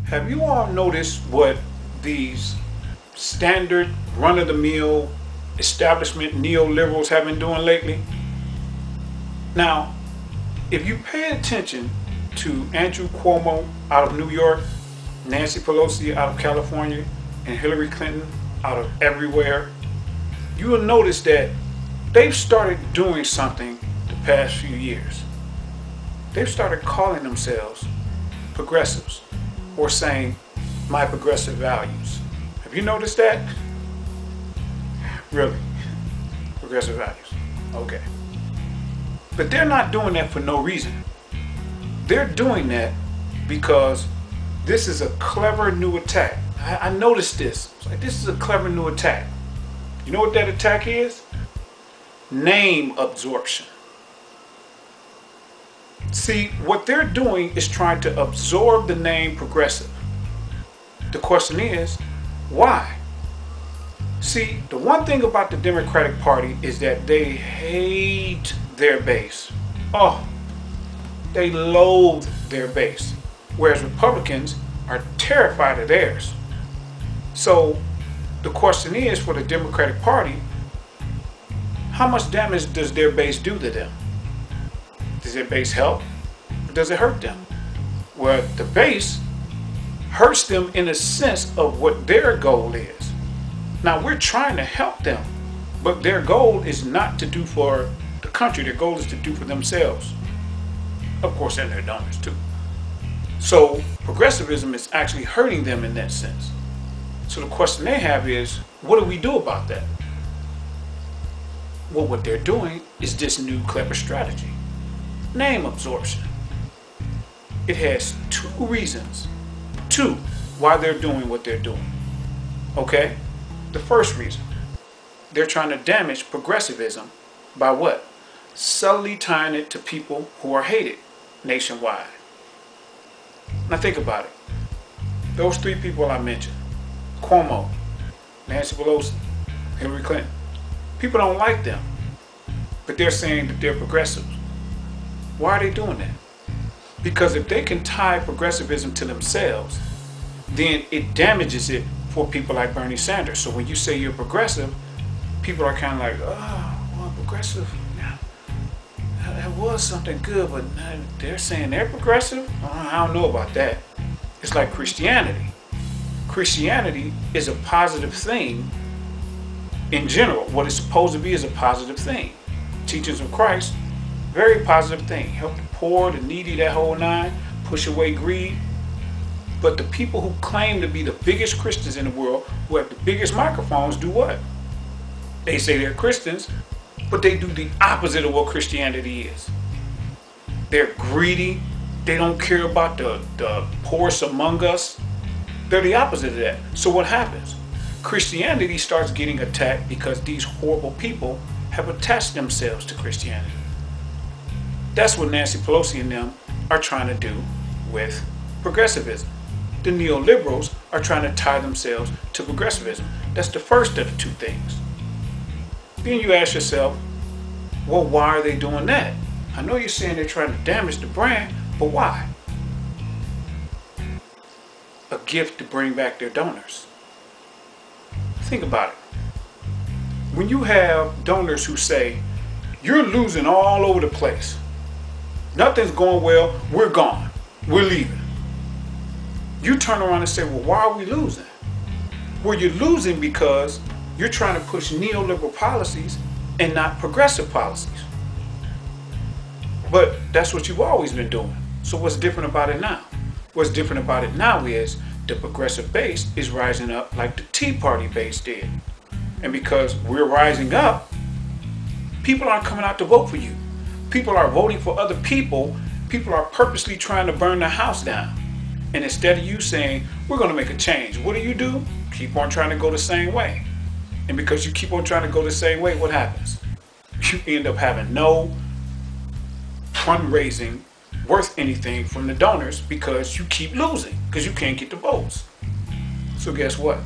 Have you all noticed what these standard run-of-the-mill establishment neoliberals have been doing lately? Now, if you pay attention to Andrew Cuomo out of New York, Nancy Pelosi out of California, and Hillary Clinton out of everywhere, you will notice that they've started doing something the past few years. They've started calling themselves progressives, or saying my progressive values. Have you noticed that? Really? Progressive values. Okay. But they're not doing that for no reason. They're doing that because this is a clever new attack. I noticed this. It's like, this is a clever new attack. You know what that attack is? Name absorption. See, what they're doing is trying to absorb the name progressive. The question is, why? See, the one thing about the Democratic Party is that they hate their base. Oh, they loathe their base. Whereas Republicans are terrified of theirs. So the question is, for the Democratic Party, how much damage does their base do to them? Does their base help, or does it hurt them? Well, the base hurts them in a sense of what their goal is. Now, we're trying to help them, but their goal is not to do for the country. Their goal is to do for themselves. Of course, and their donors too. So progressivism is actually hurting them in that sense. So the question they have is, what do we do about that? Well, what they're doing is this new clever strategy. Name absorption. It has two reasons. Two, why they're doing what they're doing. Okay? The first reason, they're trying to damage progressivism by what? Subtly tying it to people who are hated nationwide. Now think about it. Those three people I mentioned, Cuomo, Nancy Pelosi, Hillary Clinton, people don't like them, but they're saying that they're progressives. Why are they doing that? Because if they can tie progressivism to themselves, then it damages it for people like Bernie Sanders. So when you say you're progressive, people are kind of like, oh, well, progressive, yeah, that was something good, but they're saying they're progressive? I don't know about that. It's like Christianity. Christianity is a positive thing in general. What it's supposed to be is a positive thing. Teachings of Christ, very positive thing. Help the poor, the needy, that whole nine. Push away greed. But the people who claim to be the biggest Christians in the world, who have the biggest microphones, do what? They say they're Christians, but they do the opposite of what Christianity is. They're greedy. They don't care about the poorest among us. They're the opposite of that. So what happens? Christianity starts getting attacked because these horrible people have attached themselves to Christianity. That's what Nancy Pelosi and them are trying to do with progressivism. The neoliberals are trying to tie themselves to progressivism. That's the first of the two things. Then you ask yourself, well, why are they doing that? I know you're saying they're trying to damage the brand, but why? A gift to bring back their donors. Think about it. When you have donors who say, you're losing all over the place, nothing's going well, we're gone, we're leaving. You turn around and say, well, why are we losing? Well, you're losing because you're trying to push neoliberal policies and not progressive policies. But that's what you've always been doing. So what's different about it now? What's different about it now is the progressive base is rising up like the Tea Party base did. And because we're rising up, people aren't coming out to vote for you. People are voting for other people. People are purposely trying to burn the house down. And instead of you saying, we're going to make a change, what do? Keep on trying to go the same way. And because you keep on trying to go the same way, what happens? You end up having no fundraising worth anything from the donors because you keep losing, because you can't get the votes. So guess what?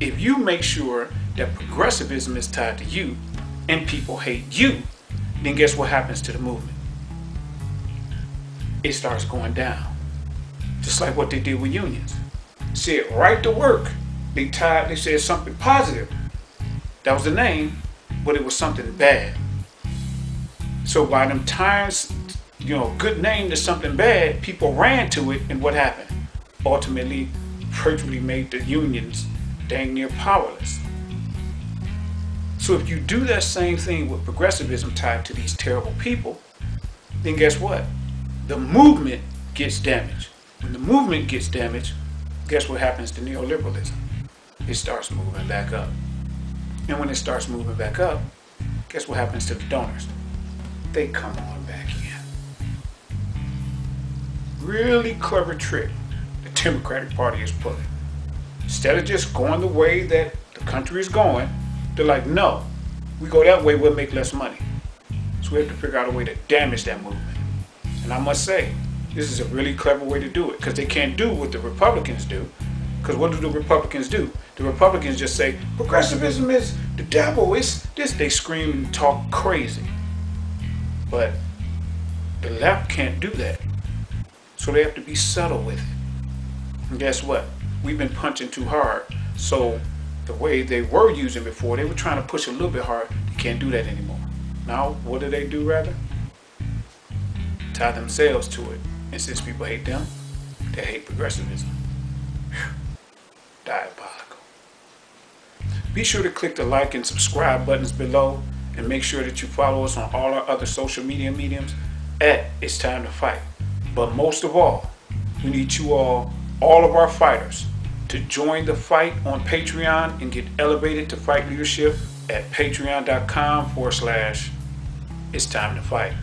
If you make sure that progressivism is tied to you and people hate you, then guess what happens to the movement? It starts going down. Just like what they did with unions. Said right to work. They said something positive. That was the name, but it was something bad. So by them times, good name to something bad, people ran to it, and what happened? Ultimately, virtually made the unions dang near powerless. So if you do that same thing with progressivism tied to these terrible people, then guess what? The movement gets damaged. When the movement gets damaged, guess what happens to neoliberalism? It starts moving back up. And when it starts moving back up, guess what happens to the donors? They come on back in. Really clever trick the Democratic Party is pulling. Instead of just going the way that the country is going, they're like, no, we go that way, we'll make less money. So we have to figure out a way to damage that movement. And I must say, this is a really clever way to do it, because they can't do what the Republicans do. Because what do the Republicans do? The Republicans just say, progressivism is the devil, it's this. They scream and talk crazy. But the left can't do that. So they have to be subtle with it. And guess what? We've been punching too hard. So the way they were using before, they were trying to push a little bit hard. They can't do that anymore. Now, what do rather? Tie themselves to it. And since people hate them, they hate progressivism. Whew. Diabolical. Be sure to click the like and subscribe buttons below, and make sure that you follow us on all our other social media mediums at It's Time to Fight. But most of all, we need you all of our fighters, to join the fight on Patreon and get elevated to fight leadership at patreon.com/It's Time to Fight.